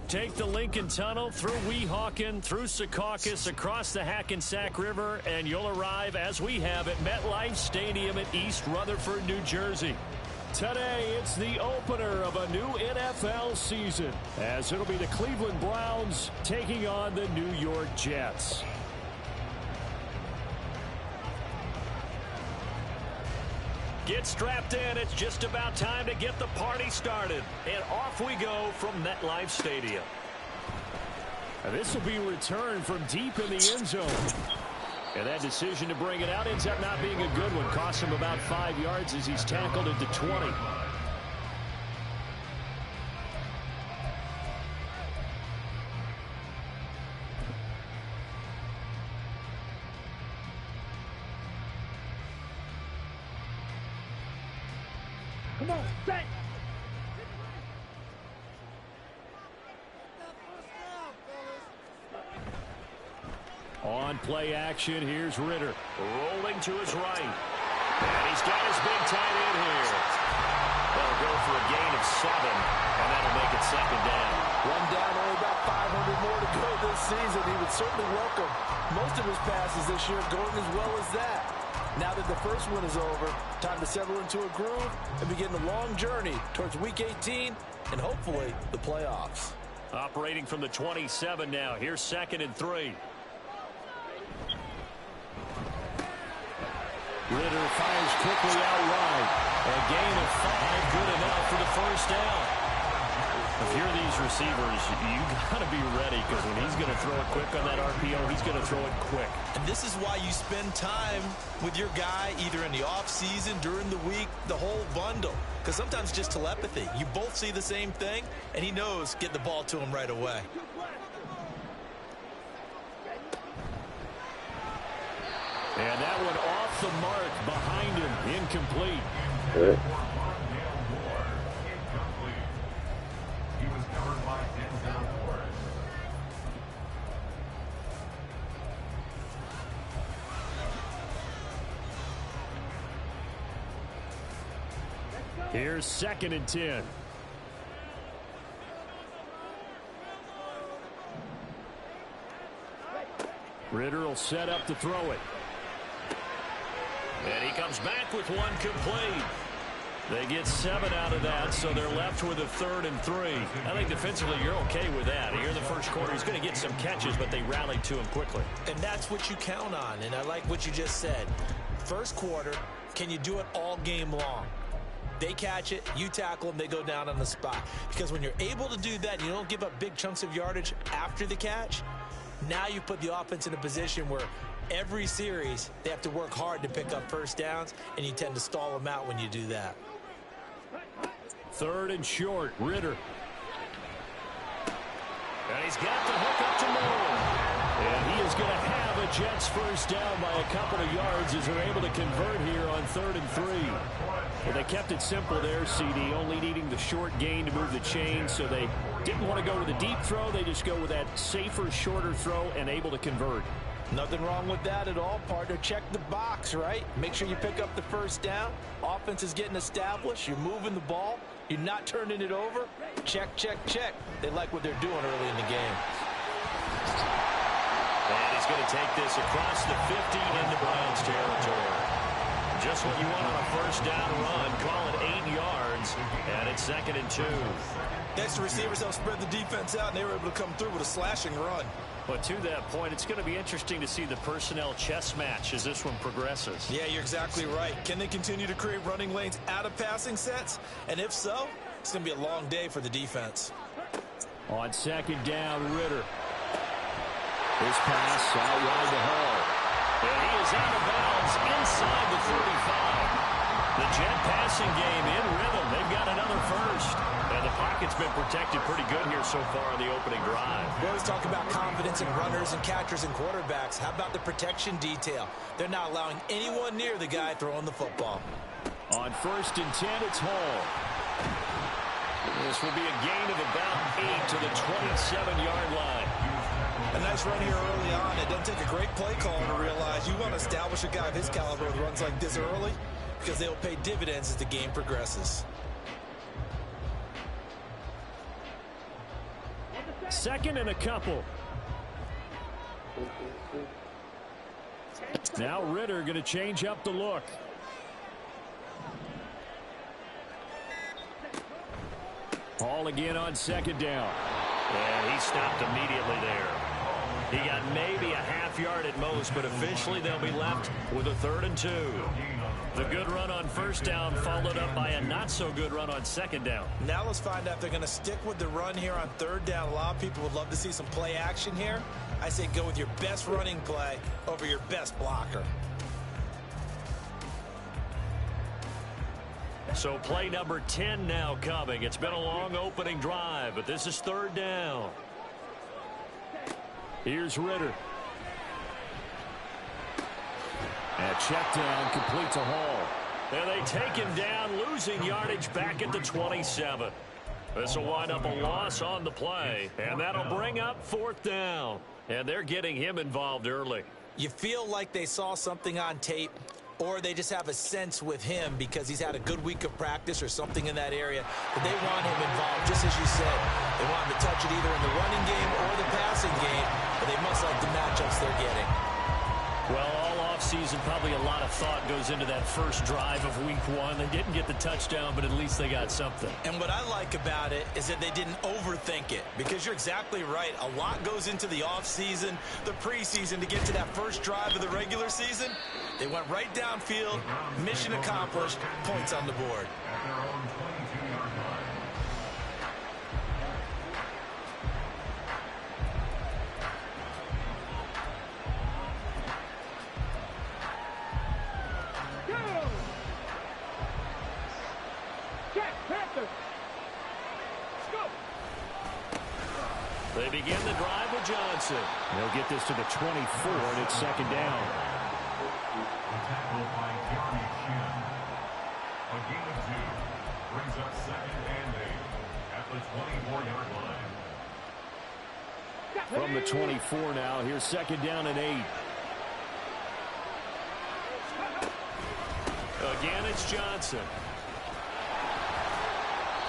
Take the Lincoln Tunnel through Weehawken, through Secaucus, across the Hackensack River, and you'll arrive, as we have, at MetLife Stadium at East Rutherford, New Jersey. Today, it's the opener of a new NFL season, as it'll be the Cleveland Browns taking on the New York Jets. Get strapped in. It's just about time to get the party started. And off we go from MetLife Stadium. And this will be returned from deep in the end zone. And that decision to bring it out ends up not being a good one. Costs him about 5 yards as he's tackled at the 20. Come on, set. On play action, here's Ritter. Rolling to his right. And he's got his big tight end here. They'll go for a gain of 7, and that'll make it second down. One down, only about 500 more to go this season. He would certainly welcome most of his passes this year going as well as that. Now that the first one is over, time to settle into a groove and begin the long journey towards Week 18 and hopefully the playoffs. Operating from the 27 now. Here's 2nd and 3. Ritter fires quickly out wide. A gain of 5, good enough for the first down. If you're these receivers, you got to be ready, because when he's going to throw it quick on that RPO, he's going to throw it quick. And this is why you spend time with your guy either in the offseason, during the week, the whole bundle. Because sometimes just telepathy. You both see the same thing, and he knows get the ball to him right away. And that one off the mark behind him, incomplete. Here's 2nd and 10. Ritter will set up to throw it. And he comes back with one complete. They get 7 out of that, so they're left with a 3rd and 3. I think defensively you're okay with that. Here in the first quarter, he's going to get some catches, but they rallied to him quickly. And that's what you count on, and I like what you just said. First quarter, can you do it all game long? They catch it, you tackle them, they go down on the spot. Because when you're able to do that, you don't give up big chunks of yardage after the catch, now you put the offense in a position where every series they have to work hard to pick up first downs, and you tend to stall them out when you do that. 3rd and short, Ritter. And he's got the hook up to Moore. And he is going to have a Jets first down by a couple of yards as they're able to convert here on 3rd and 3. Well, they kept it simple there, CD, only needing the short gain to move the chain, so they didn't want to go with a deep throw. They just go with that safer, shorter throw and able to convert. Nothing wrong with that at all, partner. Check the box, right? Make sure you pick up the first down. Offense is getting established. You're moving the ball. You're not turning it over. Check, check, check. They like what they're doing early in the game. And he's going to take this across the 50 into Browns territory. Just what you want on a first down run. Call it 8 yards, and it's 2nd and 2. Extra receivers help spread the defense out, and they were able to come through with a slashing run. But to that point, it's going to be interesting to see the personnel chess match as this one progresses. Yeah, you're exactly right. Can they continue to create running lanes out of passing sets? And if so, it's going to be a long day for the defense. On 2nd down, Ritter. His pass out wide to Hall. And he is out of bounds inside the 35. The Jet passing game in rhythm. They've got another first. And the pocket's been protected pretty good here so far on the opening drive. We always talk about confidence in runners and catchers and quarterbacks. How about the protection detail? They're not allowing anyone near the guy throwing the football. On 1st and 10, it's Hall. This will be a gain of about 8 to the 27-yard line. A nice run here early on. It doesn't take a great play caller to realize you want to establish a guy of his caliber with runs like this early, because they'll pay dividends as the game progresses. 2nd and a couple. Now Ritter going to change up the look. Hall again on 2nd down. And he stopped immediately there. He got maybe a half yard at most, but officially they'll be left with a 3rd and 2. The good run on 1st down followed up by a not-so-good run on 2nd down. Now let's find out if they're going to stick with the run here on 3rd down. A lot of people would love to see some play action here. I say go with your best running play over your best blocker. So play number 10 now coming. It's been a long opening drive, but this is 3rd down. Here's Ritter. And check down, complete to Hall. And they take him down, losing yardage back at the 27. This will wind up a loss on the play, and that'll bring up 4th down. And they're getting him involved early. You feel like they saw something on tape, or they just have a sense with him because he's had a good week of practice or something in that area that they want him involved, just as you said. They want him to touch it either in the running game or the passing game, but they must like the matchups they're getting. Well, all offseason, probably a lot of thought goes into that first drive of week 1. They didn't get the touchdown, but at least they got something. And what I like about it is that they didn't overthink it, because you're exactly right. A lot goes into the offseason, the preseason, to get to that first drive of the regular season. They went right downfield, mission accomplished, points on the board. They begin the drive with Johnson. They'll get this to the 24, and it's 2nd down. A gain of 2 brings up 2nd and 8 at the 24-yard line. From the 24 now, here's 2nd down and 8. Again, it's Johnson.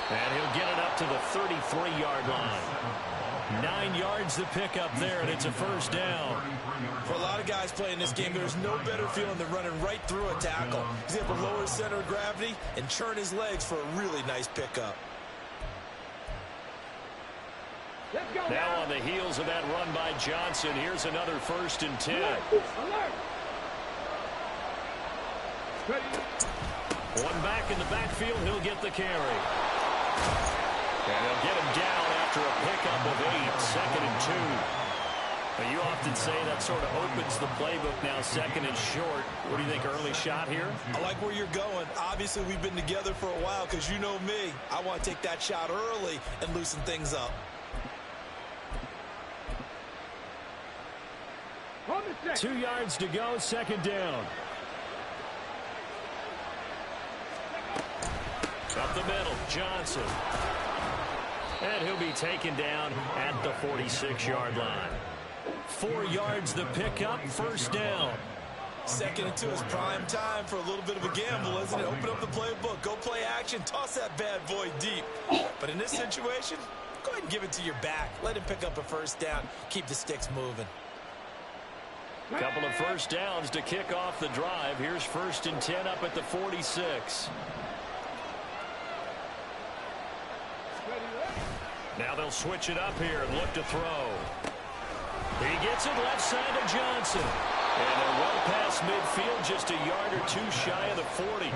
And he'll get it up to the 33-yard line. 9 yards to pick up there, and it's a 1st down. For a lot of guys playing this game, there's no better feeling than running right through a tackle. He's able to lower his center of gravity and churn his legs for a really nice pickup. Now on the heels of that run by Johnson, here's another 1st and 10. One back in the backfield, he'll get the carry. And they'll get him down after a pickup of 8, 2nd and 2. Now, you often say that sort of opens the playbook now, 2nd and short. What do you think, early shot here? I like where you're going. Obviously, we've been together for a while because you know me. I want to take that shot early and loosen things up. 2 yards to go, 2nd down. Up the middle, Johnson. And he'll be taken down at the 46-yard line. 4 yards the pickup, 1st down. 2nd and 2 is prime time for a little bit of a gamble, isn't it? Open up the playbook, go play action, toss that bad boy deep. But in this situation, go ahead and give it to your back. Let him pick up a 1st down, keep the sticks moving. Couple of 1st downs to kick off the drive. Here's 1st and 10 up at the 46. Now they'll switch it up here and look to throw. He gets it left side to Johnson. And they're well past midfield, just a yard or 2 shy of the 40.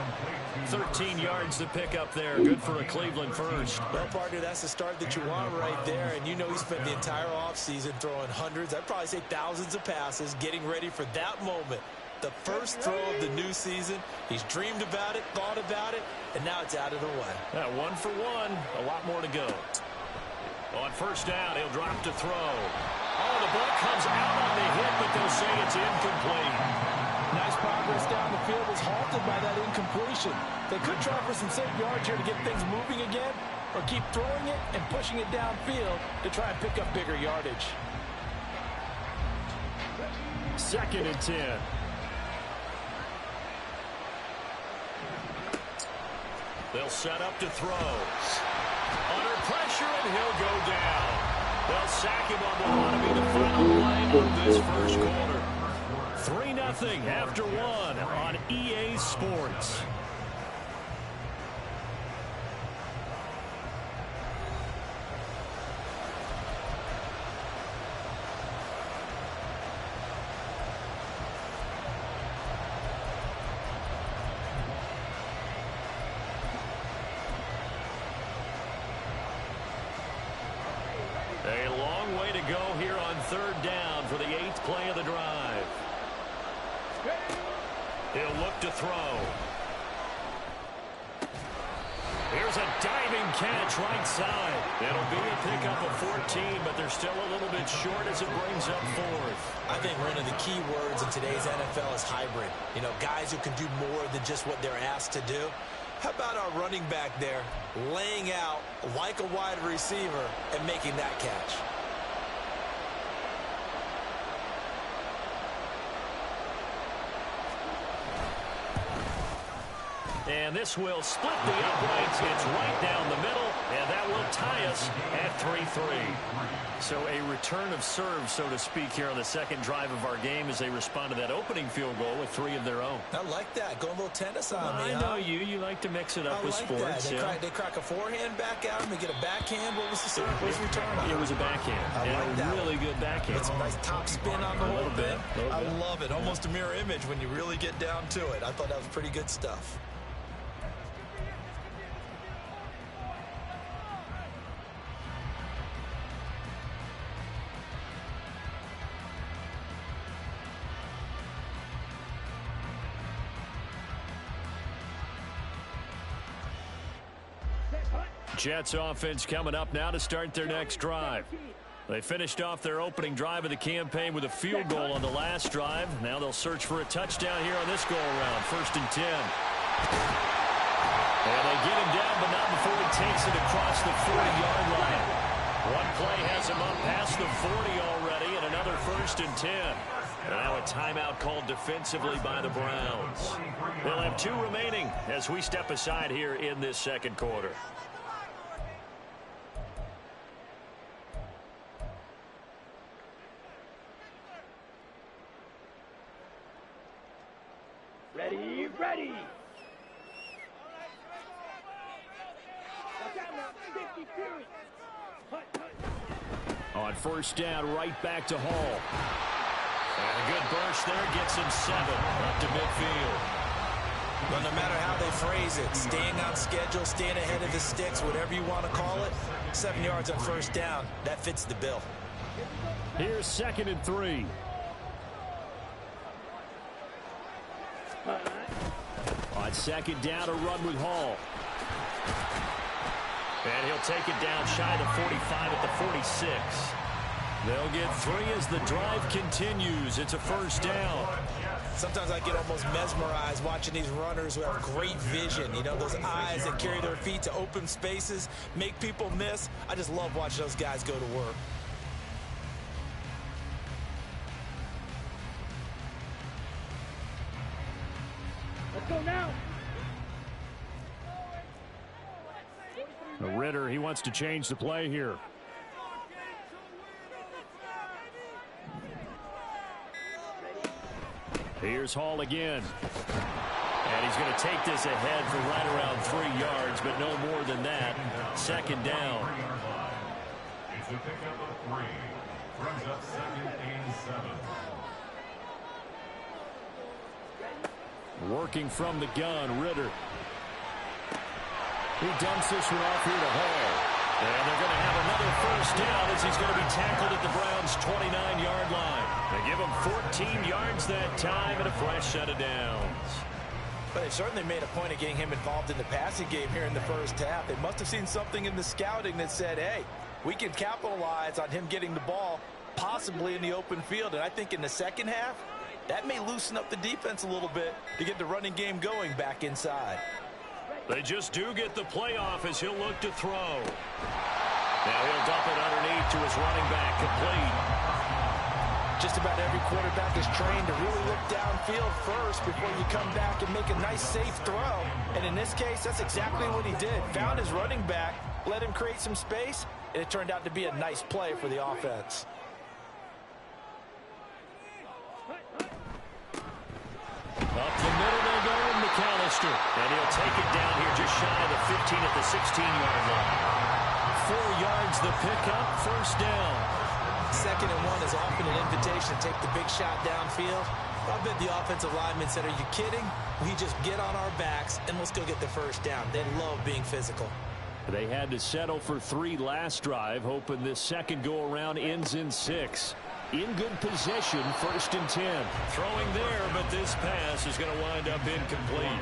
13 yards to pick up there. Good for a Cleveland 1st. Well, partner, that's the start that you want right there. And you know he spent the entire offseason throwing hundreds, I'd probably say thousands of passes, getting ready for that moment. The first throw of the new season. He's dreamed about it, thought about it, and now it's out of the way. 1 for 1. A lot more to go. On 1st down, he'll drop to throw. Oh, the ball comes out on the hit, but they'll say it's incomplete. Nice progress down the field was halted by that incompletion. They could try for some safe yards here to get things moving again, or keep throwing it and pushing it downfield to try and pick up bigger yardage. 2nd and 10. They'll set up to throw. Under pressure, and he'll go down. They'll sack him on what ought to be the final play of this first quarter. 3-0 after one on EA Sports. A long way to go here on third down for the 8th play of the drive. He'll look to throw. Here's a diving catch right side. It'll be a pickup of 14, but they're still a little bit short as it brings up 4th. I think one of the key words in today's NFL is hybrid. You know, guys who can do more than just what they're asked to do. How about our running back there laying out like a wide receiver and making that catch? And this will split the uprights. It's right down the middle, and that will tie us at 3-3. So a return of serve, so to speak, here on the second drive of our game as they respond to that opening field goal with 3 of their own. I like that. Go a little tennis on me, I know you. You like to mix it up with sports. They crack a forehand back out and they get a backhand. What was the serve? What was the return on? It was a backhand. I like that. Really good backhand. With some nice top spin on the whole thing. I love it. Almost a mirror image when you really get down to it. I thought that was pretty good stuff. Jets offense coming up now to start their next drive. They finished off their opening drive of the campaign with a field goal on the last drive. Now they'll search for a touchdown here on this go-around. 1st and 10. And they get him down, but not before he takes it across the 40-yard line. One play has him up past the 40 already, and another 1st and 10. Now a timeout called defensively by the Browns. They'll have 2 remaining as we step aside here in this second quarter. Ready. On 1st down, right back to Hall. And a good burst there gets him 7 up to midfield. Well, no matter how they phrase it, staying on schedule, staying ahead of the sticks, whatever you want to call it, 7 yards on 1st down, that fits the bill. Here's 2nd and 3. On 2nd down, a run with Hall. And he'll take it down shy of the 45 at the 46. They'll get 3 as the drive continues. It's a 1st down. Sometimes I get almost mesmerized watching these runners who have great vision. You know, those eyes that carry their feet to open spaces, make people miss. I just love watching those guys go to work. Let's go now. Ritter, he wants to change the play here. Here's Hall again. And he's going to take this ahead for right around 3 yards, but no more than that. 2nd down. It's a pickup of 3. Brings up 2nd and 7. Working from the gun, Ritter. He dumps this one off here to Hall. And they're going to have another 1st down as he's going to be tackled at the Browns' 29-yard line. They give him 14 yards that time and a fresh set of downs. But they've certainly made a point of getting him involved in the passing game here in the 1st half. They must have seen something in the scouting that said, hey, we can capitalize on him getting the ball possibly in the open field. And I think in the 2nd half, that may loosen up the defense a little bit to get the running game going back inside. They just do get the playoff as he'll look to throw. Now he'll dump it underneath to his running back, complete. Just about every quarterback is trained to really look downfield first before you come back and make a nice, safe throw. And in this case, that's exactly what he did. Found his running back, let him create some space, and it turned out to be a nice play for the offense. Up the middle they go with McAllister. And he'll take it down here just shy of the 15 at the 16-yard line. 4 yards the pickup, first down. 2nd and 1 is often an invitation to take the big shot downfield. I bet the offensive lineman said, are you kidding? We just get on our backs and let's go get the first down. They love being physical. They had to settle for 3 last drive, hoping this second go-around ends in 6. In good position, 1st and 10. Throwing there, but this pass is going to wind up incomplete.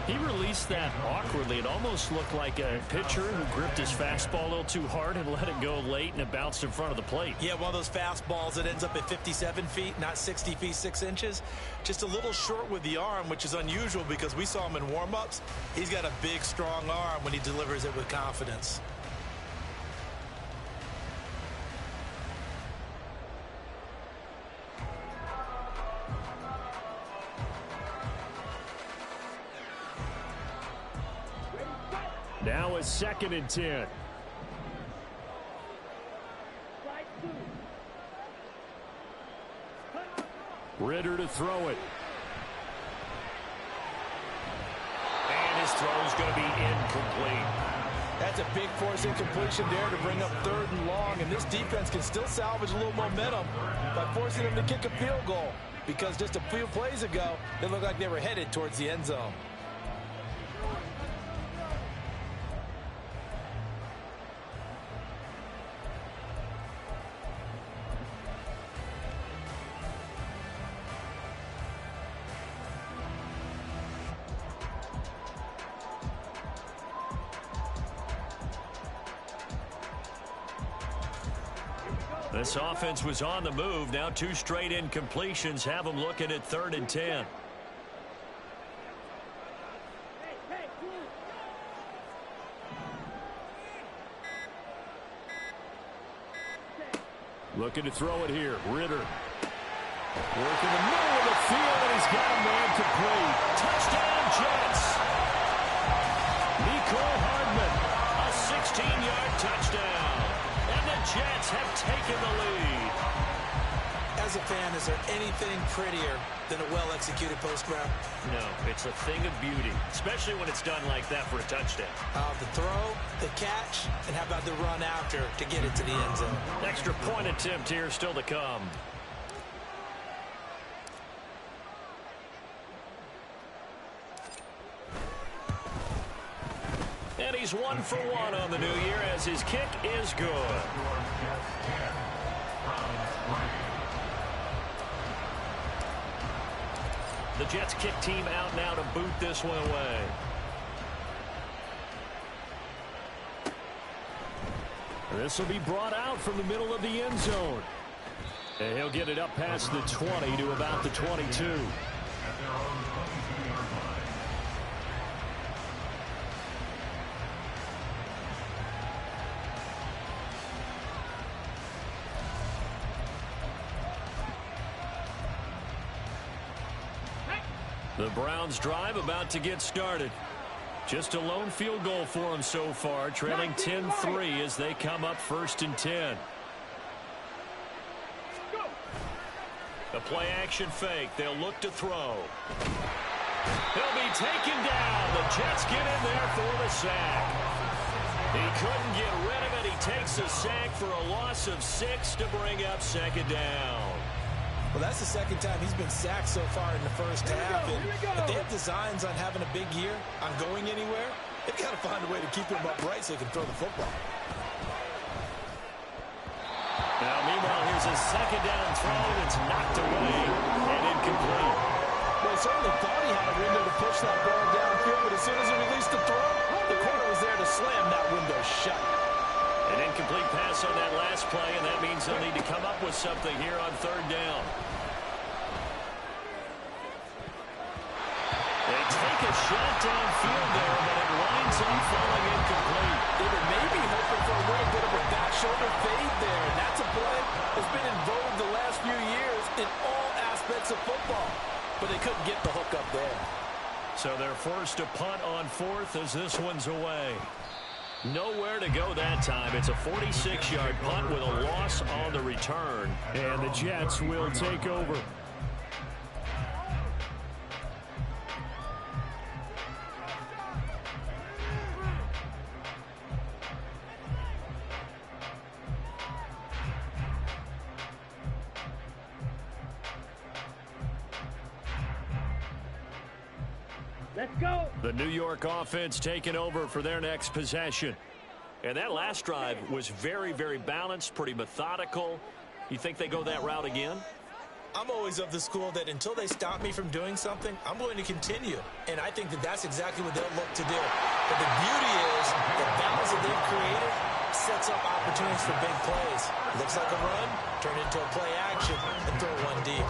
He released that awkwardly. It almost looked like a pitcher who gripped his fastball a little too hard and let it go late, and it bounced in front of the plate. Yeah, one of those fastballs that ends up at 57 feet, not 60 feet, 6 inches. Just a little short with the arm, which is unusual because we saw him in warm-ups. He's got a big, strong arm when he delivers it with confidence. Now it's 2nd and 10. Ritter to throw it. And his throw's going to be incomplete. That's a big force incompletion there to bring up 3rd and long, and this defense can still salvage a little momentum by forcing them to kick a field goal, because just a few plays ago, it looked like they were headed towards the end zone. This offense was on the move. Now 2 straight incompletions have them looking at 3rd and 10. Looking to throw it here. Ritter. Working the middle of the field, and he's got a man complete. Touchdown, Jets. Nicole Hardman, a 16-yard touchdown. And the Jets have taken the lead. As a fan, is there anything prettier than a well-executed post route? No, it's a thing of beauty, especially when it's done like that for a touchdown. The throw, the catch, and how about the run after to get it to the end zone? Extra point attempt here still to come. And he's 1 for 1 on the new year as his kick is good. The Jets kick team out now to boot this one away. This will be brought out from the middle of the end zone. And he'll get it up past the 20 to about the 22. The Browns drive about to get started. Just a lone field goal for them so far, trailing 10-3 as they come up 1st and 10. A play action fake. They'll look to throw. He'll be taken down. The Jets get in there for the sack. He couldn't get rid of it. He takes a sack for a loss of 6 to bring up 2nd down. Well, that's the 2nd time he's been sacked so far in the first half. And if they have designs on having a big year, on going anywhere, they've got to find a way to keep him upright so he can throw the football. Now, meanwhile, here's a 2nd down throw that's knocked away and incomplete. Well, he certainly thought he had a window to push that ball downfield, but as soon as he released the throw, the corner was there to slam that window shut. An incomplete pass on that last play, and that means they'll need to come up with something here on 3rd down. They take a shot downfield there, but it winds up falling incomplete. They were maybe hoping for a little bit of a back shoulder fade there, and that's a play that's been in vogue the last few years in all aspects of football. But they couldn't get the hook up there. So they're forced to punt on 4th as this one's away. Nowhere to go that time. It's a 46-yard punt with a loss on the return. And the Jets will take over. Let's go. The New York offense taking over for their next possession. And that last drive was very, very balanced, pretty methodical. You think they go that route again? I'm always of the school that until they stop me from doing something, I'm going to continue. And I think that that's exactly what they'll look to do. But the beauty is the balance that they've created sets up opportunities for big plays. Looks like a run, turn into a play action, and throw one deep.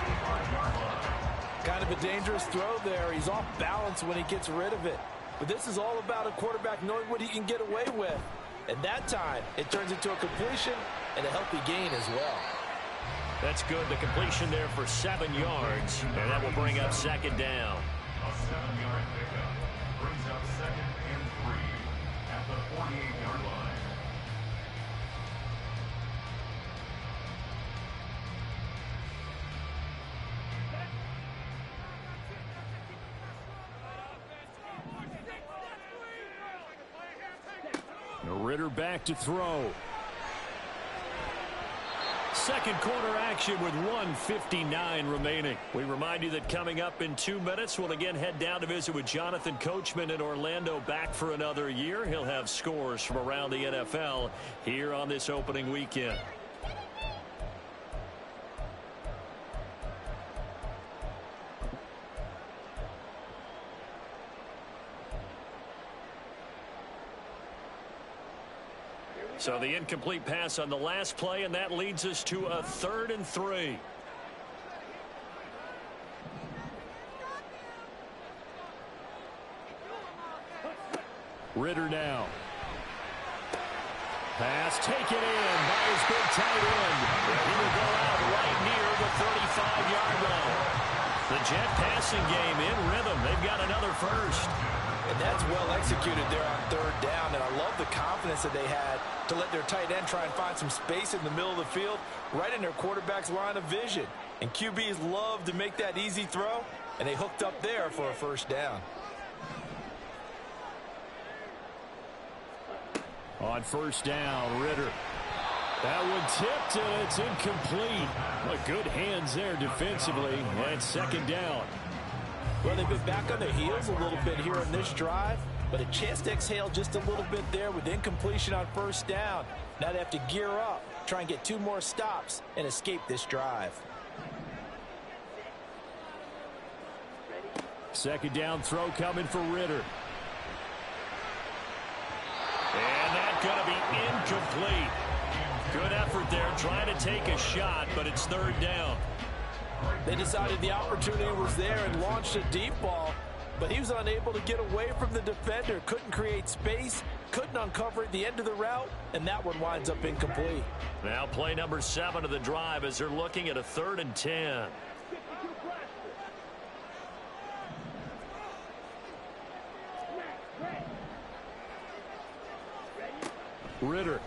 Kind of a dangerous throw there. He's off balance when he gets rid of it. But this is all about a quarterback knowing what he can get away with. And that time, it turns into a completion and a healthy gain as well. That's good. The completion there for 7 yards. And that will bring up second down. A 7-yard pickup brings up 2nd and 3 at the 48-yard line. Ritter back to throw. Second quarter action with 1:59 remaining. We remind you that coming up in 2 minutes, we'll again head down to visit with Jonathan Coachman in Orlando, back for another year. He'll have scores from around the NFL here on this opening weekend. So the incomplete pass on the last play, and that leads us to a 3rd and 3. Ritter now. Pass taken in by his big tight end. He will go out right near the 35-yard line. The Jet passing game in rhythm. They've got another first. And that's well executed there on 3rd down. And I love the confidence that they had to let their tight end try and find some space in the middle of the field, right in their quarterback's line of vision. And QBs love to make that easy throw, and they hooked up there for a first down. On first down, Ritter. That one tipped, and it's incomplete. Well, good hands there defensively, and second down. Well, they've been back on their heels a little bit here in this drive, but a chance to exhale just a little bit there with incompletion on first down. Now they have to gear up, try and get 2 more stops, and escape this drive. Second down throw coming for Ritter. And that's going to be incomplete. Good effort there, trying to take a shot, but it's 3rd down. They decided the opportunity was there and launched a deep ball, but he was unable to get away from the defender, couldn't create space, couldn't uncover the end of the route, and that one winds up incomplete. Now play number 7 of the drive as they're looking at a 3rd and 10. Ritter.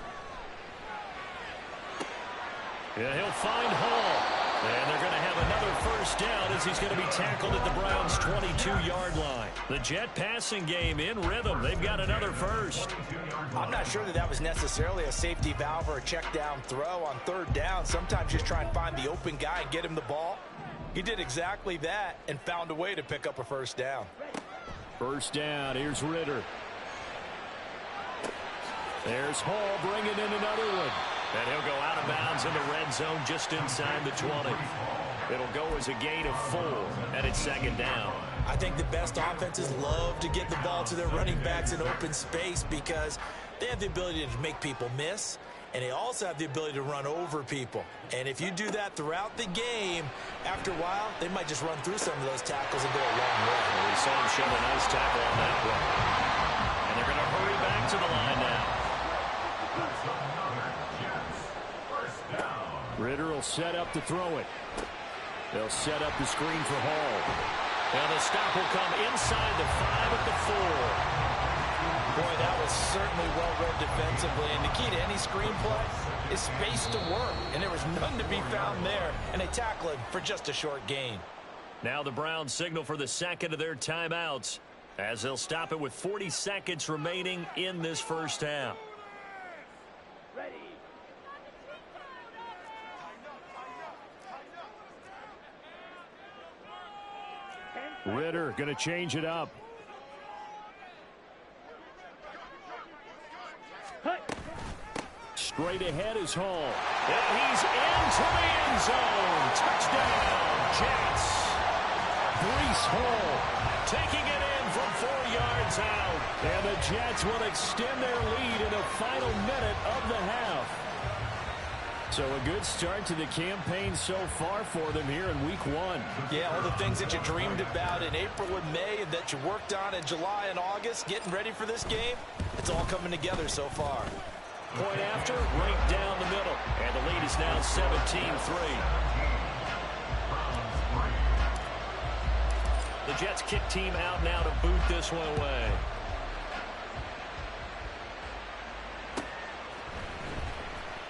Yeah, he'll find Hall. And they're going to have another first down as he's going to be tackled at the Browns' 22-yard line. The Jet passing game in rhythm. They've got another first. I'm not sure that was necessarily a safety valve or a check down throw on 3rd down. Sometimes just try and find the open guy and get him the ball. He did exactly that and found a way to pick up a first down. First down. Here's Ritter. There's Hall bringing in another one. And he'll go out of bounds in the red zone just inside the 20. It'll go as a gain of 4, and it's second down. I think the best offenses love to get the ball to their running backs in open space because they have the ability to make people miss, and they also have the ability to run over people. And if you do that throughout the game, after a while, they might just run through some of those tackles and go a long way. Well, we saw him show a nice tackle on that one. And they're going to hurry back to the line now. Ritter will set up to throw it. They'll set up the screen for Hall. And the stop will come inside the 5 at the 4. Boy, that was certainly well read defensively. And the key to any screenplay is space to work. And there was none to be found there. And they tackle it for just a short gain. Now the Browns signal for the second of their timeouts, as they'll stop it with 40 seconds remaining in this first half. Ritter going to change it up. Straight ahead is Hall. And he's into the end zone. Touchdown, Jets. Breece Hall taking it in from 4 yards out. And the Jets will extend their lead in the final minute of the half. So a good start to the campaign so far for them here in week 1. Yeah, all the things that you dreamed about in April and May and that you worked on in July and August, getting ready for this game, it's all coming together so far. Point after, right down the middle. And the lead is now 17-3. The Jets kick team out now to boot this one away.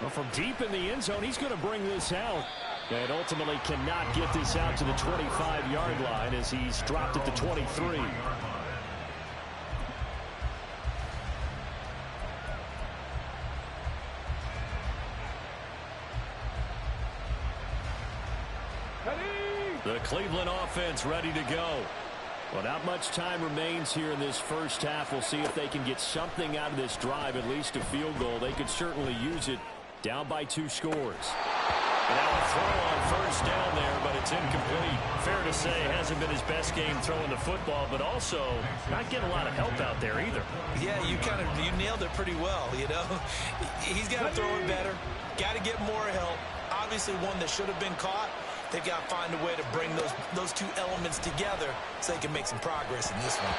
Well, from deep in the end zone, he's going to bring this out. And ultimately cannot get this out to the 25-yard line as he's dropped it to 23. The Cleveland offense ready to go. Well, not much time remains here in this first half. We'll see if they can get something out of this drive, at least a field goal. They could certainly use it. Down by 2 scores. And now a throw on first down there, but it's incomplete. Fair to say, hasn't been his best game throwing the football, but also not getting a lot of help out there either. Yeah, you nailed it pretty well, you know. He's got to throw it better. Got to get more help. Obviously one that should have been caught. They've got to find a way to bring those two elements together so they can make some progress in this one.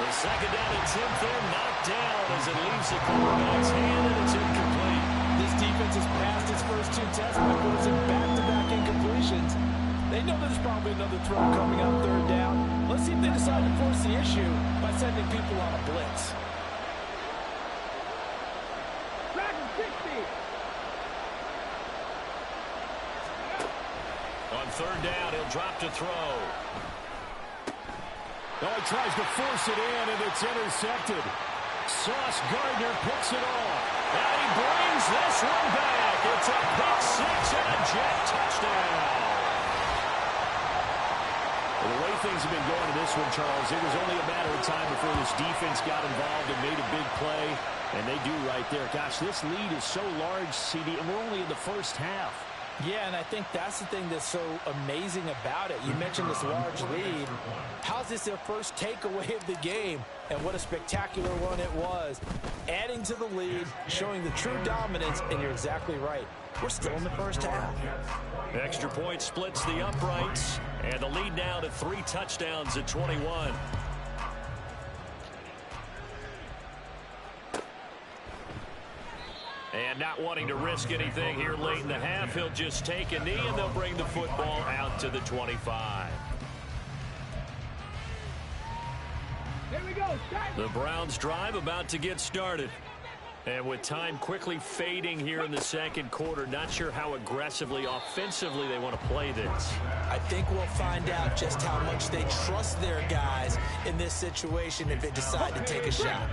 The second down and 10 there, knocked down as it leaves the quarterback's hand, and it's incomplete. This defense has passed its first 2 tests by forcing back-to-back incompletions. They know there's probably another throw coming on 3rd down. Let's see if they decide to force the issue by sending people on a blitz. Dragon 60. On 3rd down, he'll drop to throw. Oh, he tries to force it in, and it's intercepted. Sauce Gardner picks it off. And he brings this one back. It's a pick 6 and a Jet touchdown. Well, the way things have been going to this one, Charles, it was only a matter of time before this defense got involved and made a big play. And they do right there. Gosh, this lead is so large, CD, and we're only in the first half. Yeah, and I think that's the thing that's so amazing about it. You mentioned this large lead. How's this their first takeaway of the game? And what a spectacular one it was. Adding to the lead, showing the true dominance, and you're exactly right. We're still in the first half. Extra point splits the uprights, and the lead now to 3 touchdowns at 21. And not wanting to risk anything here late in the half, he'll just take a knee, and they'll bring the football out to the 25. Here we go. Start. The Browns drive about to get started. And with time quickly fading here in the second quarter, not sure how aggressively, offensively they want to play this. I think we'll find out just how much they trust their guys in this situation if they decide to take a shot.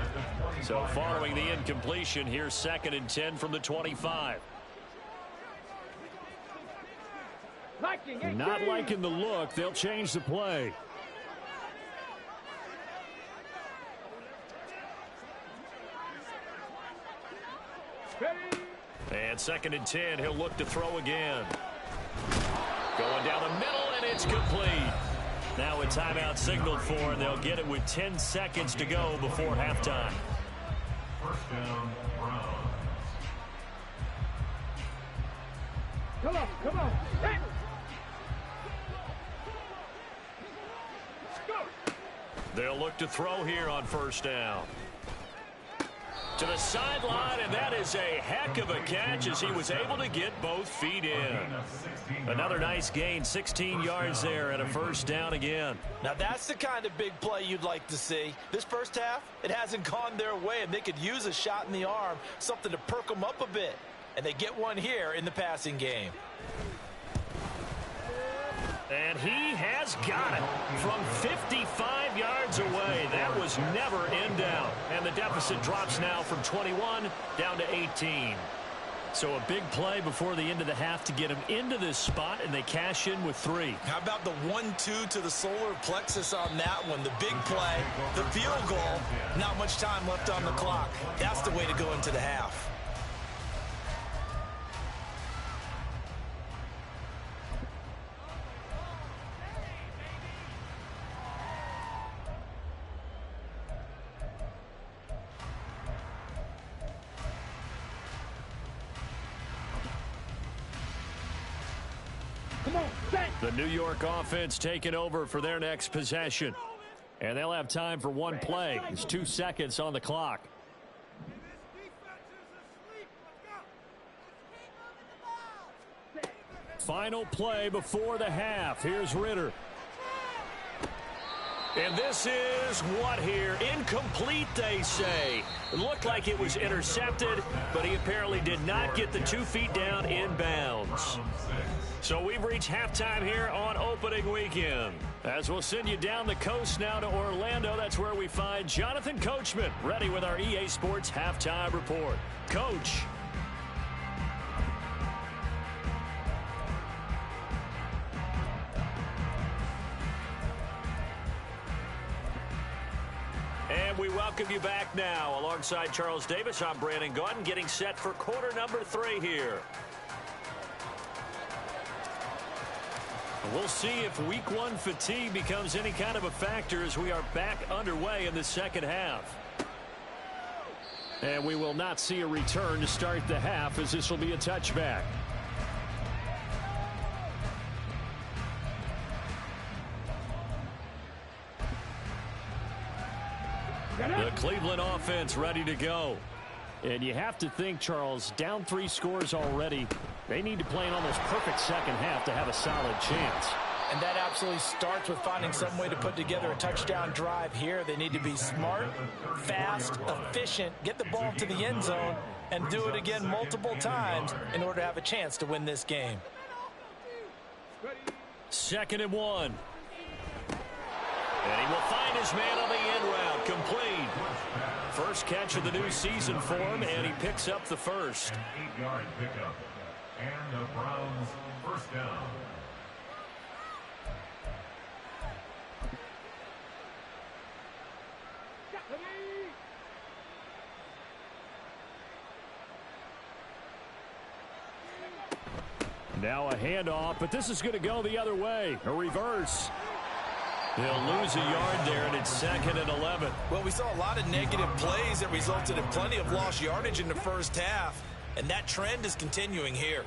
So following the incompletion, here's 2nd and 10 from the 25. Not liking the look. They'll change the play. And 2nd and 10, he'll look to throw again. Going down the middle, and it's complete. Now a timeout signaled for, and they'll get it with 10 seconds to go before halftime. First down, Browns. Come on, come on. They'll look to throw here on first down. To the sideline, and that is a heck of a catch as he was able to get both feet in. Another nice gain, 16 yards there and a first down again. Now that's the kind of big play you'd like to see. This first half, it hasn't gone their way, and they could use a shot in the arm, something to perk them up a bit. And they get one here in the passing game. And he has got it from 55 yards away. That was never in doubt. And the deficit drops now from 21 down to 18. So a big play before the end of the half to get him into this spot, and they cash in with 3. How about the 1-2 to the solar plexus on that one? The big play, the field goal, not much time left on the clock. That's the way to go into the half. The New York offense taking over for their next possession. And they'll have time for one play. There's 2 seconds on the clock. Final play before the half. Here's Ritter. And this is what here? Incomplete, they say. It looked like it was intercepted, but he apparently did not get the 2 feet down in bounds. So we've reached halftime here on opening weekend. As we'll send you down the coast now to Orlando, that's where we find Jonathan Coachman ready with our EA Sports Halftime Report. Coach. And we welcome you back now. Alongside Charles Davis, I'm Brandon Gaudin, getting set for quarter number 3 here. We'll see if week 1 fatigue becomes any kind of a factor as we are back underway in the second half. And we will not see a return to start the half, as this will be a touchback. The Cleveland offense ready to go. And you have to think, Charles, down 3 scores already. They need to play an almost perfect second half to have a solid chance. And that absolutely starts with finding some way to put together a touchdown drive here. They need to be smart, fast, efficient, get the ball to the end zone, and do it again multiple times in order to have a chance to win this game. 2nd and 1. And he will find his man on the end route, complete. First catch of the new season for him, and he picks up the first. An 8-yard pickup. And the Browns first down. Now a handoff, but this is going to go the other way. A reverse. He'll lose a yard there, and it's 2nd and 11. Well, we saw a lot of negative plays that resulted in plenty of lost yardage in the first half, and that trend is continuing here.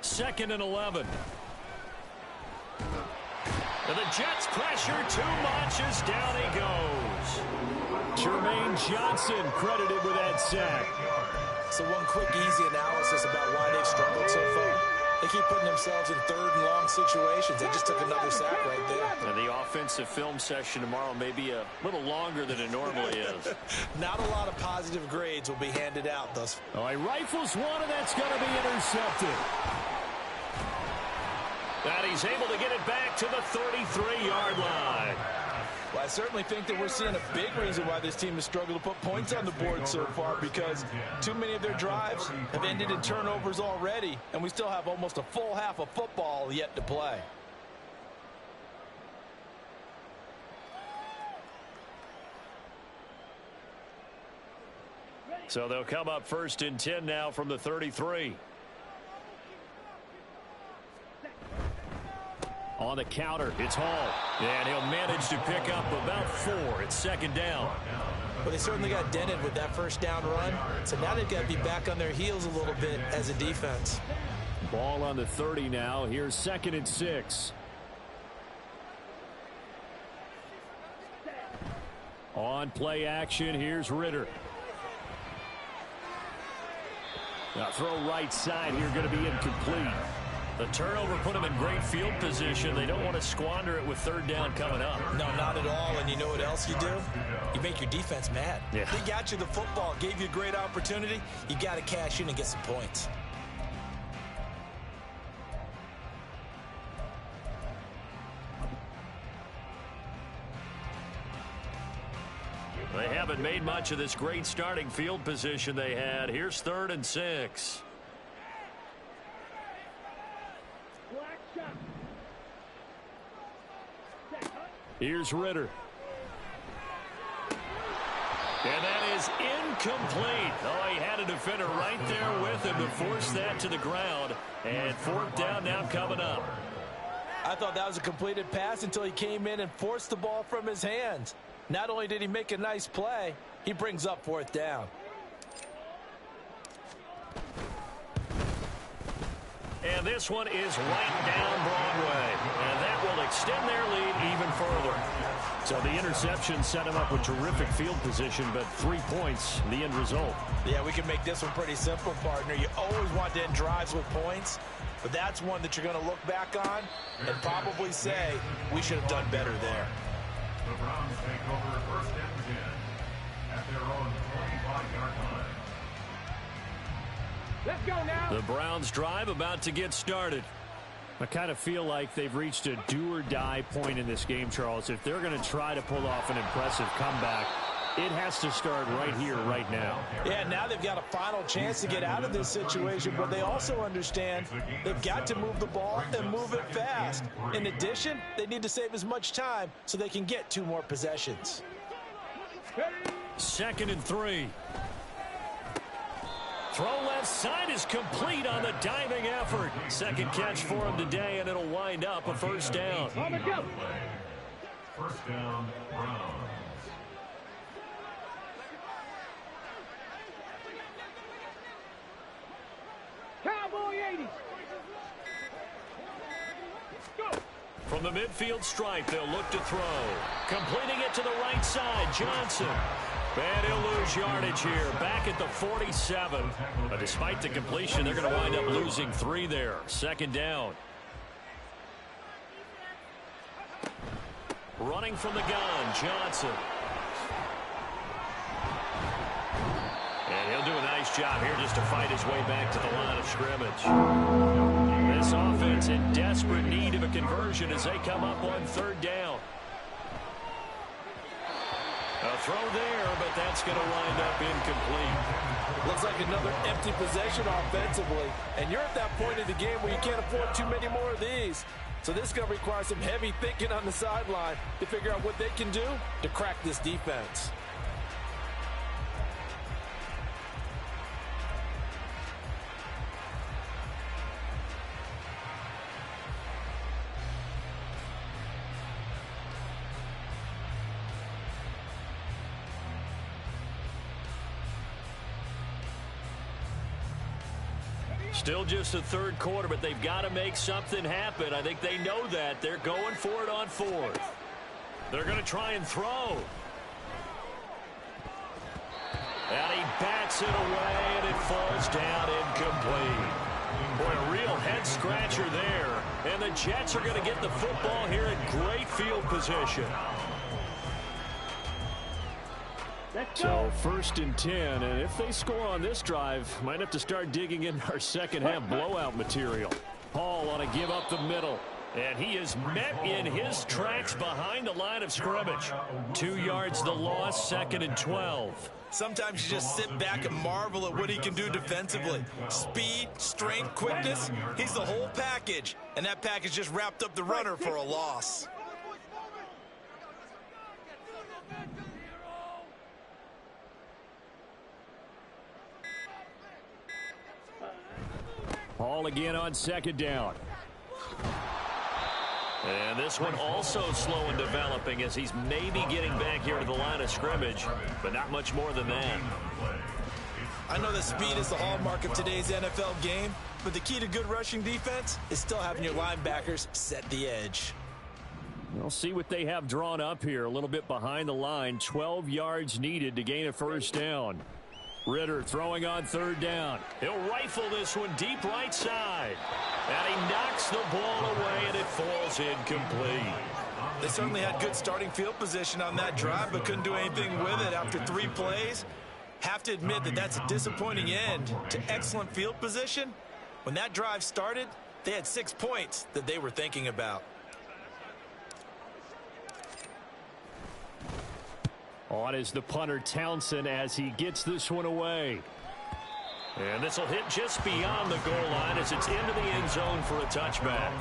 2nd and 11. And the Jets pressure too much as down he goes. Jermaine Johnson credited with that sack. So one quick, easy analysis about why they've struggled so far. They keep putting themselves in 3rd and long situations. They just took another sack right there. And the offensive film session tomorrow may be a little longer than it normally is. Not a lot of positive grades will be handed out thus. Oh, he rifles one, and that's going to be intercepted. And he's able to get it back to the 33-yard line. Well, I certainly think that we're seeing a big reason why this team has struggled to put points on the board so far, because too many of their drives have ended in turnovers already, and we still have almost a full half of football yet to play. So they'll come up 1st and 10 now from the 33. On the counter, it's Hall. And he'll manage to pick up about 4. It's 2nd down. But they certainly got dented with that first down run. So now they've got to be back on their heels a little bit as a defense. Ball on the 30 now. Here's 2nd and 6. On play action, here's Ritter. Now throw right side here, going to be incomplete. The turnover put them in great field position. They don't want to squander it with third down coming up. No, not at all. And you know what else you do? You make your defense mad. Yeah. They got you the football, gave you a great opportunity. You got to cash in and get some points. They haven't made much of this great starting field position they had. Here's 3rd and 6. Here's Ritter. And that is incomplete. Oh, he had a defender right there with him to force that to the ground. And 4th down now coming up. I thought that was a completed pass until he came in and forced the ball from his hands. Not only did he make a nice play, he brings up 4th down. And this one is right down Broadway. And that will extend their lead even further. So the interception set him up with terrific field position, but 3 points, the end result. Yeah, we can make this one pretty simple, partner. You always want to end drives with points, but that's one that you're going to look back on and probably say, we should have done better there. The Browns take over 1st and 10 at their own 25-yard line. Let's go now. The Browns drive about to get started. I kind of feel like they've reached a do-or-die point in this game, Charles. If they're going to try to pull off an impressive comeback, it has to start right here, right now. Yeah, now they've got a final chance to get out of this situation, but they also understand they've got to move the ball and move it fast. In addition, they need to save as much time so they can get 2 more possessions. 2nd and 3. Throw left side is complete on the diving effort. 2nd catch for him today, and it'll wind up a 1st down. On the go. 1st down, Browns. Cowboy 80. Go. From the midfield stripe, they'll look to throw. Completing it to the right side, Johnson. And he'll lose yardage here, back at the 47. But despite the completion, they're going to wind up losing 3 there. 2nd down. Running from the gun, Johnson. And he'll do a nice job here just to fight his way back to the line of scrimmage. This offense in desperate need of a conversion as they come up on 3rd down. A throw there, but that's going to wind up incomplete. Looks like another empty possession offensively, and you're at that point in the game where you can't afford too many more of these. So this is going to require some heavy thinking on the sideline to figure out what they can do to crack this defense. Still just the 3rd quarter, but they've got to make something happen. I think they know that. They're going for it on 4th. They're going to try and throw. And he bats it away, and it falls down incomplete. Boy, a real head-scratcher there. And the Jets are going to get the football here in great field position. So 1st and 10, and if they score on this drive, might have to start digging in our second-half blowout material. Hall on a give up the middle, and he is met in his tracks behind the line of scrimmage. 2 yards the loss, 2nd and 12. Sometimes you just sit back and marvel at what he can do defensively. Speed, strength, quickness, he's the whole package. And that package just wrapped up the runner for a loss. Hall again on 2nd down. And this one also slow in developing as he's maybe getting back here to the line of scrimmage, but not much more than that. I know that speed is the hallmark of today's NFL game, but the key to good rushing defense is still having your linebackers set the edge. We'll see what they have drawn up here. A little bit behind the line. 12 yards needed to gain a first down. Ritter throwing on third down. He'll rifle this one deep right side. And he knocks the ball away, and it falls incomplete. They certainly had good starting field position on that drive, but couldn't do anything with it after 3 plays. Have to admit that that's a disappointing end to excellent field position. When that drive started, they had 6 points that they were thinking about. On is the punter Townsend as he gets this one away. And this will hit just beyond the goal line as it's into the end zone for a touchback.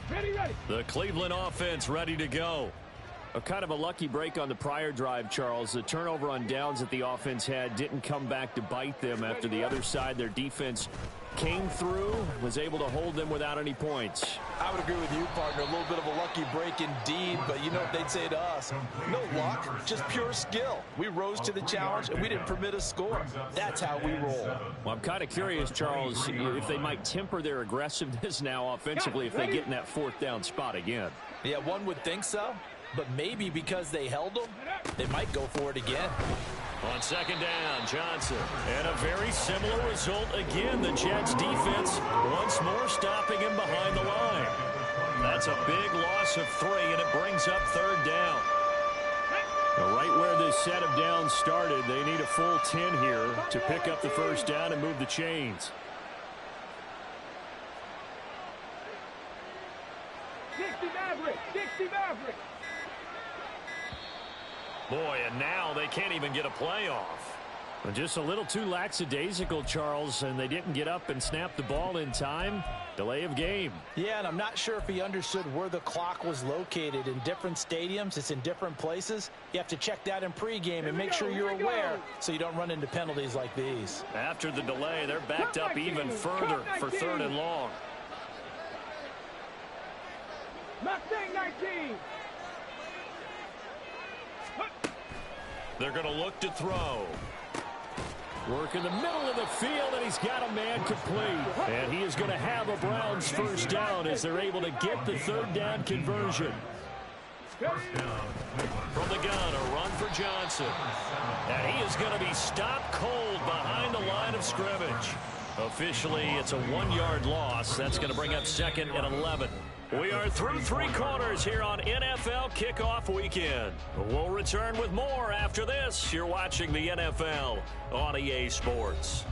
Ready. The Cleveland offense ready to go. A kind of a lucky break on the prior drive, Charles. The turnover on downs that the offense had didn't come back to bite them after the other side. Their defense came through, was able to hold them without any points. I would agree with you, partner. A little bit of a lucky break indeed, but you know what they'd say to us? No luck, just pure skill. We rose to the challenge, and we didn't permit a score. That's how we roll. Well, I'm kind of curious, Charles, if they might temper their aggressiveness now offensively if they get in that fourth down spot again. Yeah, one would think so. But maybe because they held them, they might go for it again. On second down, Johnson. And a very similar result again. The Jets defense once more stopping him behind the line. That's a big loss of 3, and it brings up third down. Now, right where this set of downs started, they need a full 10 here to pick up the first down and move the chains. Dixie Maverick. Boy, and now they can't even get a playoff. Just a little too lackadaisical, Charles, and they didn't get up and snap the ball in time. Delay of game. Yeah, and I'm not sure if he understood where the clock was located. In different stadiums, it's in different places. You have to check that in pregame and make sure you're aware so you don't run into penalties like these. After the delay, they're backed up even further for third and long. Mustang 19. They're going to look to throw. Work in the middle of the field, and he's got a man complete. And he is going to have a Browns first down as they're able to get the third down conversion. From the gun, a run for Johnson. And he is going to be stopped cold behind the line of scrimmage. Officially, it's a 1-yard loss. That's going to bring up second and 11. We are through 3 quarters here on NFL Kickoff Weekend. We'll return with more after this. You're watching the NFL on EA Sports.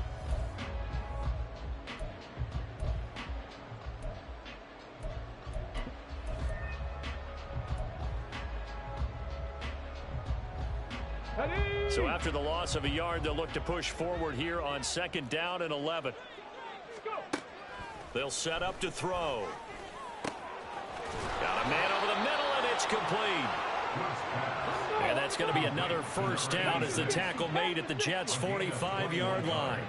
So after the loss of a yard, they'll look to push forward here on second down and 11. They'll set up to throw. Got a man over the middle, and it's complete. And that's going to be another first down as the tackle made at the Jets' 45-yard line.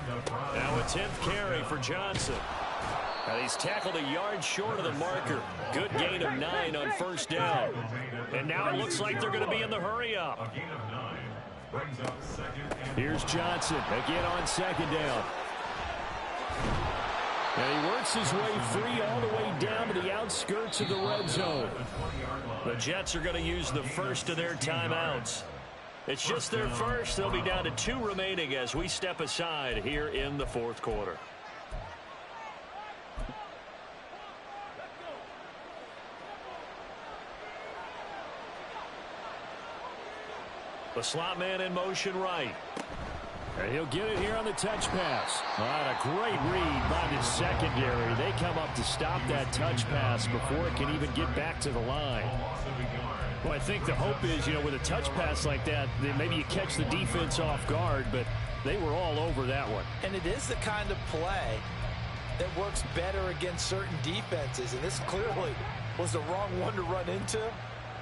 Now a 10th carry for Johnson. And he's tackled a yard short of the marker. Good gain of 9 on first down. And now it looks like they're going to be in the hurry-up. Here's Johnson again on second down. And he works his way free all the way down to the outskirts of the red zone. The Jets are going to use the first of their timeouts. It's just their first. They'll be down to 2 remaining as we step aside here in the fourth quarter. The slot man in motion right. And he'll get it here on the touch pass. A great read by the secondary. They come up to stop that touch pass before it can even get back to the line. Well, I think the hope is, with a touch pass like that, then maybe you catch the defense off guard, but they were all over that one. And it is the kind of play that works better against certain defenses, and this clearly was the wrong one to run into.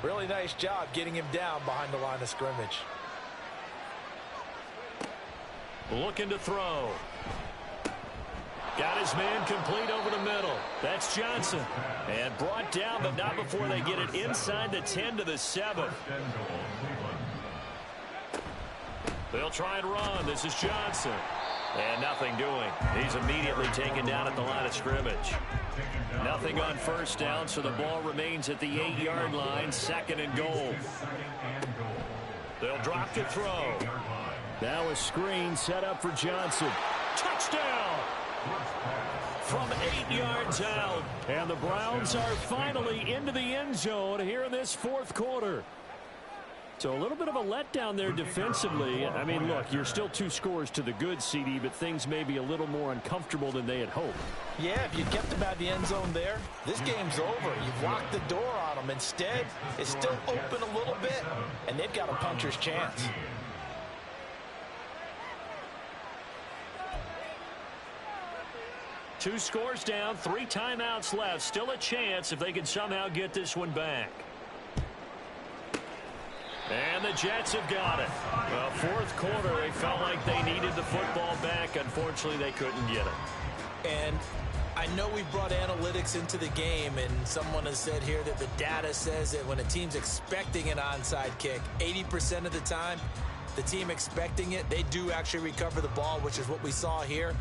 Really nice job getting him down behind the line of scrimmage. Looking to throw. Got his man complete over the middle. That's Johnson. And brought down, but not before they get it inside the 10 to the 7. They'll try and run. This is Johnson. And nothing doing. He's immediately taken down at the line of scrimmage. Nothing on first down, so the ball remains at the 8-yard line, 2nd and goal. They'll drop to throw. Now a screen set up for Johnson. Touchdown! From 8 yards out. And the Browns are finally into the end zone here in this 4th quarter. So a little bit of a letdown there defensively. I mean, look, you're still 2 scores to the good, CD, but things may be a little more uncomfortable than they had hoped. Yeah, if you kept them out of the end zone there, this game's over. You've locked the door on them. Instead, it's still open a little bit, and they've got a puncher's chance. Two scores down, 3 timeouts left. Still a chance if they can somehow get this one back. And the Jets have got it. Well, 4th quarter, they felt like they needed the football back. Unfortunately, they couldn't get it. And I know we've brought analytics into the game, and someone has said here that the data says that when a team's expecting an onside kick, 80% of the time, the team expecting it, they do actually recover the ball, which is what we saw here.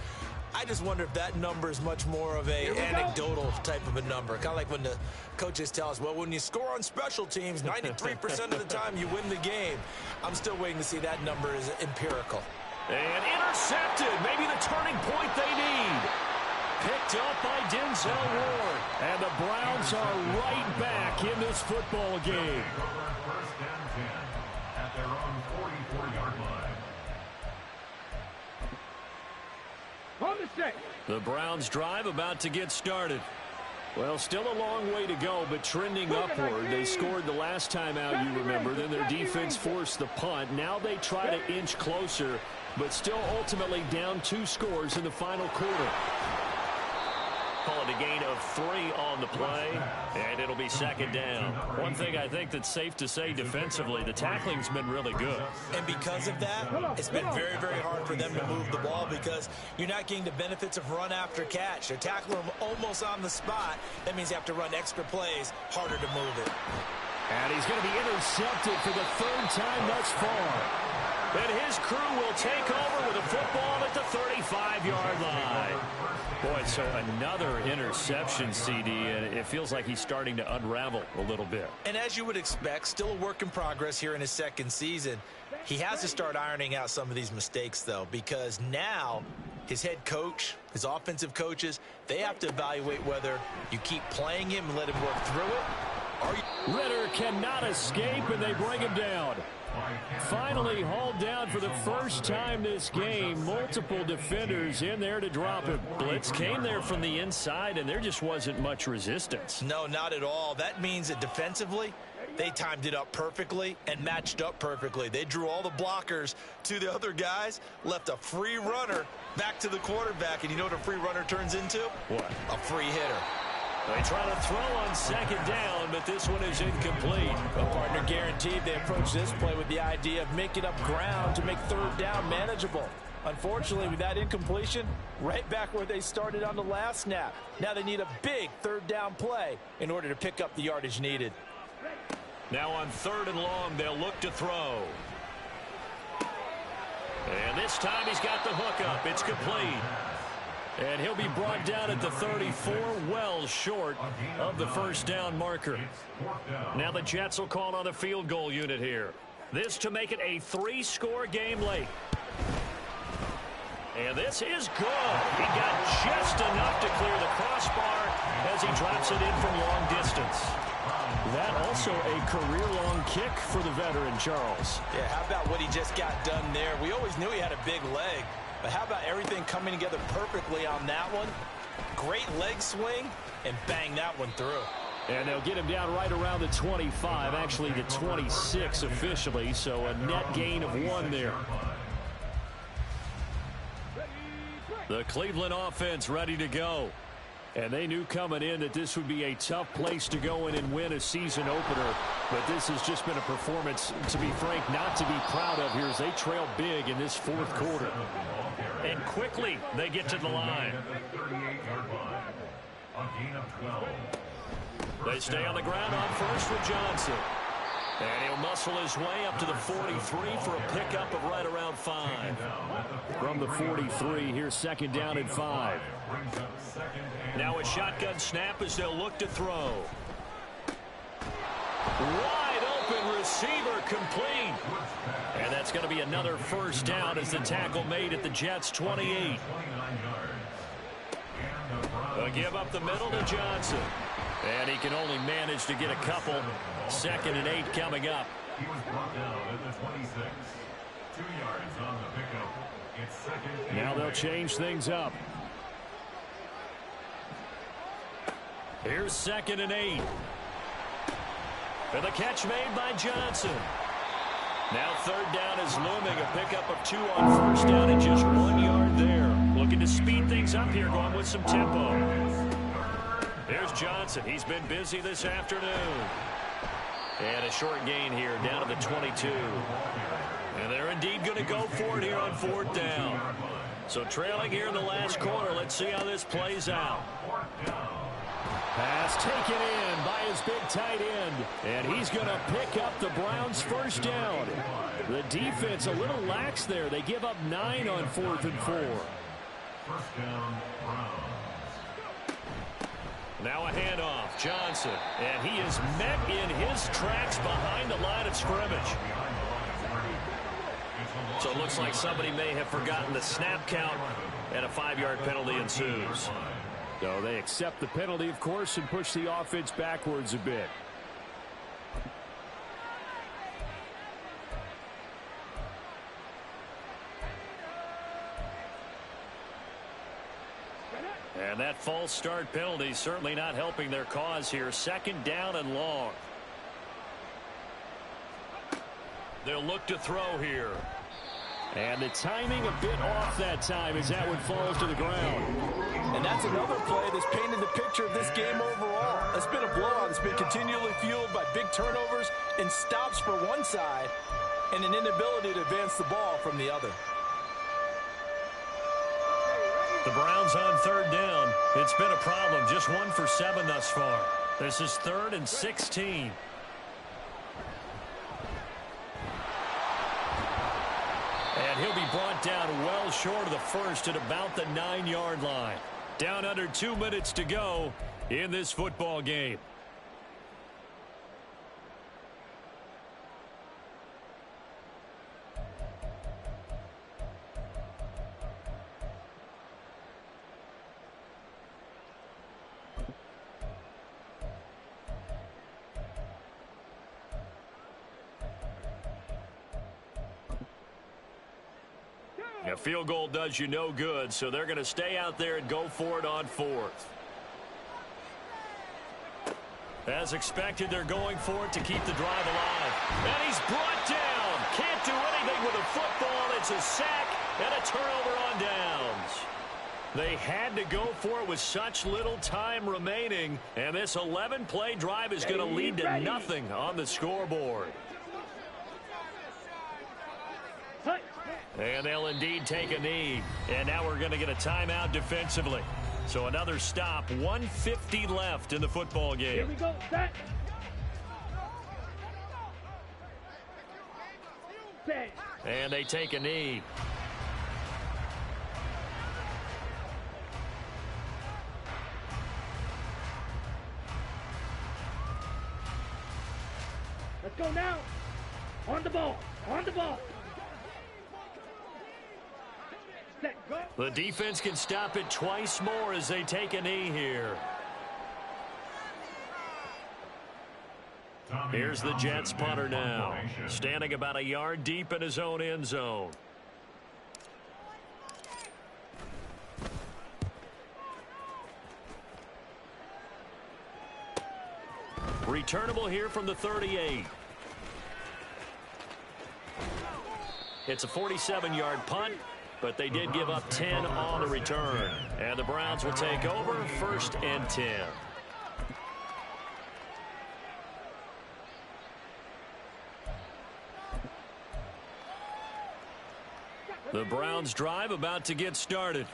I just wonder if that number is much more of a anecdotal type of a number. Kind of like when the coaches tell us, well, when you score on special teams, 93% of the time you win the game. I'm still waiting to see that number is empirical. And intercepted. Maybe the turning point they need. Picked up by Denzel Ward. And the Browns are right back in this football game. First and 10 at their own 44-yard line. On the set. The Browns drive about to get started. Well, still a long way to go, but trending upward. They scored the last time out, you remember. Then their defense forced the punt. Now they try to inch closer, but still ultimately down 2 scores in the final quarter. Call it a gain of 3 on the play, and it'll be 2nd down. One thing I think that's safe to say defensively, the tackling's been really good. And because of that, it's been very, very hard for them to move the ball because you're not getting the benefits of run after catch. They're tackling them almost on the spot. That means you have to run extra plays, harder to move it. And he's going to be intercepted for the 3rd time thus far. And his crew will take over with a football at the 35-yard line. Boy, so another interception, CD, and it feels like he's starting to unravel a little bit. And as you would expect, still a work in progress here in his 2nd season. He has to start ironing out some of these mistakes, though, because now his head coach, his offensive coaches, they have to evaluate whether you keep playing him and let him work through it. Ritter cannot escape, and they bring him down. Finally hauled down for the first time this game. Multiple defenders in there to drop him. Blitz came there from the inside, and there just wasn't much resistance. No, not at all. That means that defensively, they timed it up perfectly and matched up perfectly. They drew all the blockers to the other guys, left a free runner back to the quarterback, and you know what a free runner turns into? What? A free hitter. They try to throw on 2nd down, but this one is incomplete. A partner guaranteed. They approach this play with the idea of making up ground to make 3rd down manageable. Unfortunately, with that incompletion, right back where they started on the last snap. Now they need a big 3rd down play in order to pick up the yardage needed. Now on 3rd and long, they'll look to throw. And this time he's got the hook up. It's complete. And he'll be brought down at the 34, well short of the 1st down marker. Now the Jets will call on a field goal unit here. This to make it a 3-score game late. And this is good. He got just enough to clear the crossbar as he drops it in from long distance. That also a career-long kick for the veteran, Charles. Yeah, how about what he just got done there? We always knew he had a big leg. But how about everything coming together perfectly on that one? Great leg swing, and bang that one through. And they'll get him down right around the 25, actually the 26 officially, so a net gain of 1 there. The Cleveland offense ready to go. And they knew coming in that this would be a tough place to go in and win a season opener. But this has just been a performance, to be frank, not to be proud of here as they trail big in this fourth quarter. And quickly they get to the line. They stay on the ground on first with Johnson. And he'll muscle his way up to the 43 for a pickup of right around 5. From the 43, here's second down and 5. Now a shotgun snap as they'll look to throw. Wide open receiver complete. And that's going to be another first down as the tackle made at the Jets' 28. They'll give up the middle to Johnson. And he can only manage to get a couple. 2nd and 8 coming up. He was brought down at the 26. 2 yards on the pickup. It's second and now they'll change things up. Here's 2nd and 8. And the catch made by Johnson. Now 3rd down is looming. A pickup of 2 on 1st down and just 1 yard there. Looking to speed things up here, going with some tempo. There's Johnson. He's been busy this afternoon. And a short gain here down to the 22. And they're indeed going to go for it here on 4th down. So trailing here in the last quarter. Let's see how this plays out. Pass taken in by his big tight end. And he's going to pick up the Browns' first down. The defense a little lax there. They give up 9 on 4th and 4. First down, Browns. Now a handoff. Johnson. And he is met in his tracks behind the line of scrimmage. So it looks like somebody may have forgotten the snap count, and a 5-yard penalty ensues. So they accept the penalty, of course, and push the offense backwards a bit. And that false start penalty certainly not helping their cause here. 2nd down and long. They'll look to throw here. And the timing a bit off that time as that one falls to the ground. And that's another play that's painted the picture of this game overall. It's been a blowout. It's been continually fueled by big turnovers and stops for one side and an inability to advance the ball from the other. The Browns on 3rd down. It's been a problem. Just 1 for 7 thus far. This is 3rd and 16. And he'll be brought down well short of the first at about the 9-yard line. Down under 2 minutes to go in this football game. A field goal does you no good, so they're going to stay out there and go for it on 4th. As expected, they're going for it to keep the drive alive. And he's brought down. Can't do anything with a football. It's a sack and a turnover on downs. They had to go for it with such little time remaining, and this 11-play drive is going to lead to nothing on the scoreboard. And they'll indeed take a knee. And now we're going to get a timeout defensively. So another stop. 1:50 left in the football game. Here we go. Set. Set. And they take a knee. Let's go now. On the ball. On the ball. The defense can stop it twice more as they take a knee here. Here's the Jets punter now, standing about a yard deep in his own end zone. Returnable here from the 38. It's a 47-yard punt. but they did give up 10 on the return. And the Browns will take over 1st and 10. The Browns drive about to get started.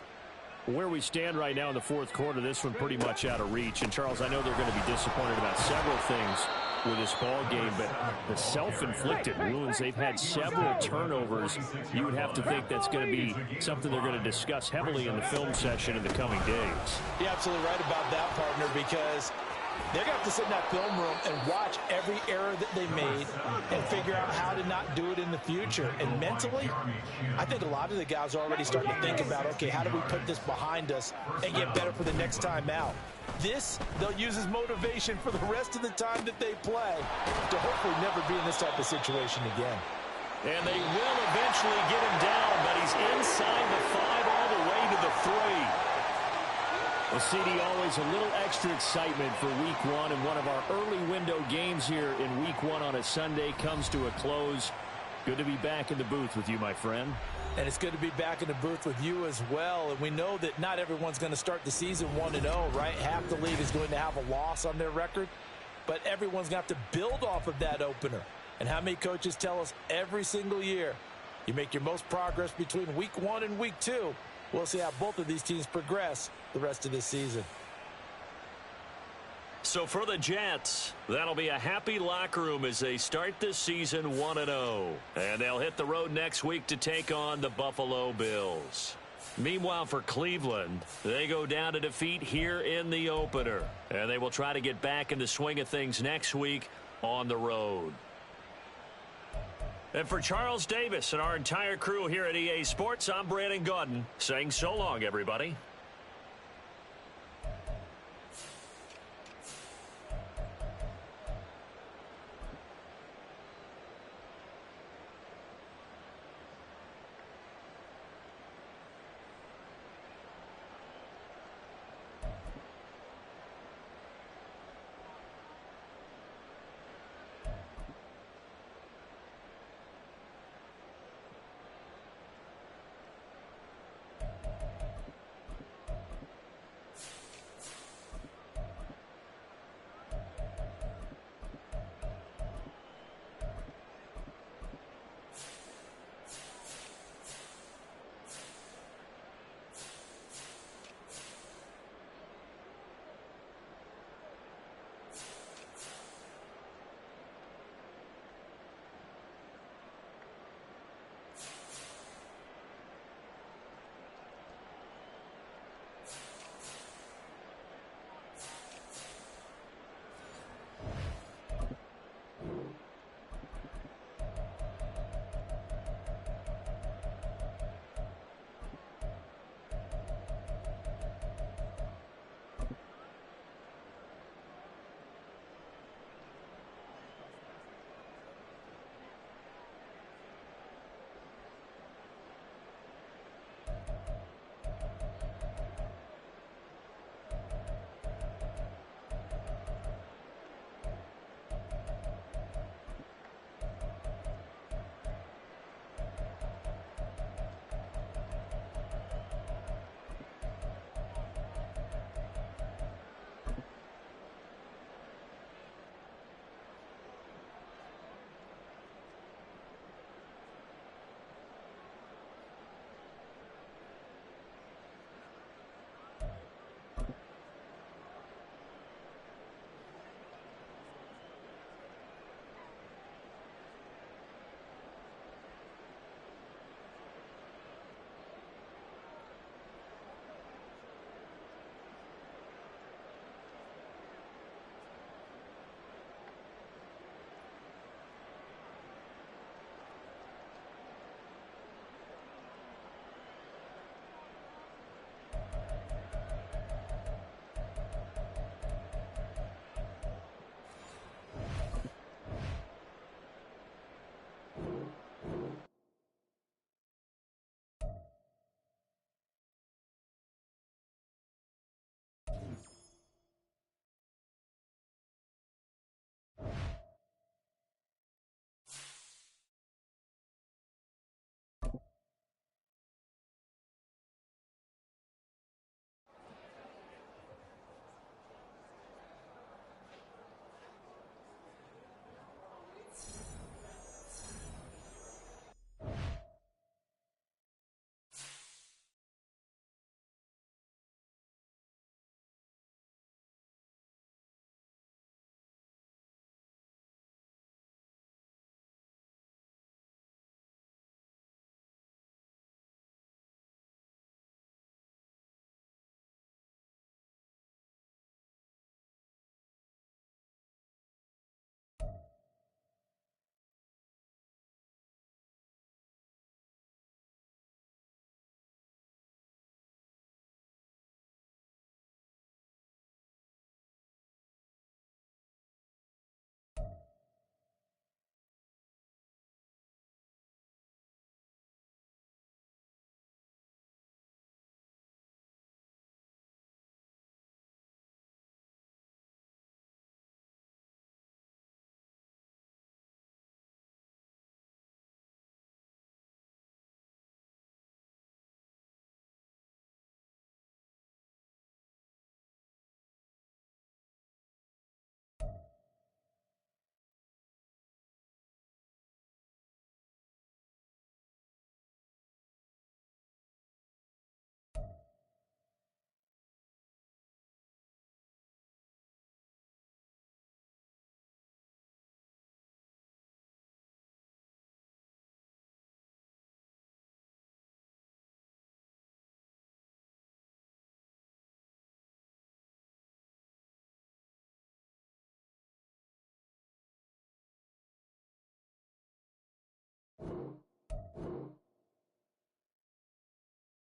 Where we stand right now in the fourth quarter, this one pretty much out of reach. And, Charles, I know they're going to be disappointed about several things with this ball game, but the self-inflicted wounds, they've had several turnovers. You would have to think that's going to be something they're going to discuss heavily in the film session in the coming days. You're absolutely right about that, partner, because they're going to have to sit in that film room and watch every error that they made and figure out how to not do it in the future. And mentally, I think a lot of the guys are already starting to think about, okay, how do we put this behind us and get better for the next time out? This, they'll use as motivation for the rest of the time that they play to hopefully never be in this type of situation again. And they will eventually get him down, but he's inside the 5 all the way to the 3. Well, CD, always a little extra excitement for week 1, and one of our early window games here in week 1 on a Sunday comes to a close. Good to be back in the booth with you, my friend. And it's good to be back in the booth with you as well. And we know that not everyone's going to start the season 1-0, right? Half the league is going to have a loss on their record, but everyone's going to have to build off of that opener. And how many coaches tell us every single year, you make your most progress between week 1 and week 2. We'll see how both of these teams progress the rest of this season. So for the Jets, that'll be a happy locker room as they start this season 1-0. And they'll hit the road next week to take on the Buffalo Bills. Meanwhile, for Cleveland, they go down to defeat here in the opener. And they will try to get back in the swing of things next week on the road. And for Charles Davis and our entire crew here at EA Sports, I'm Brandon Gaudin saying so long, everybody.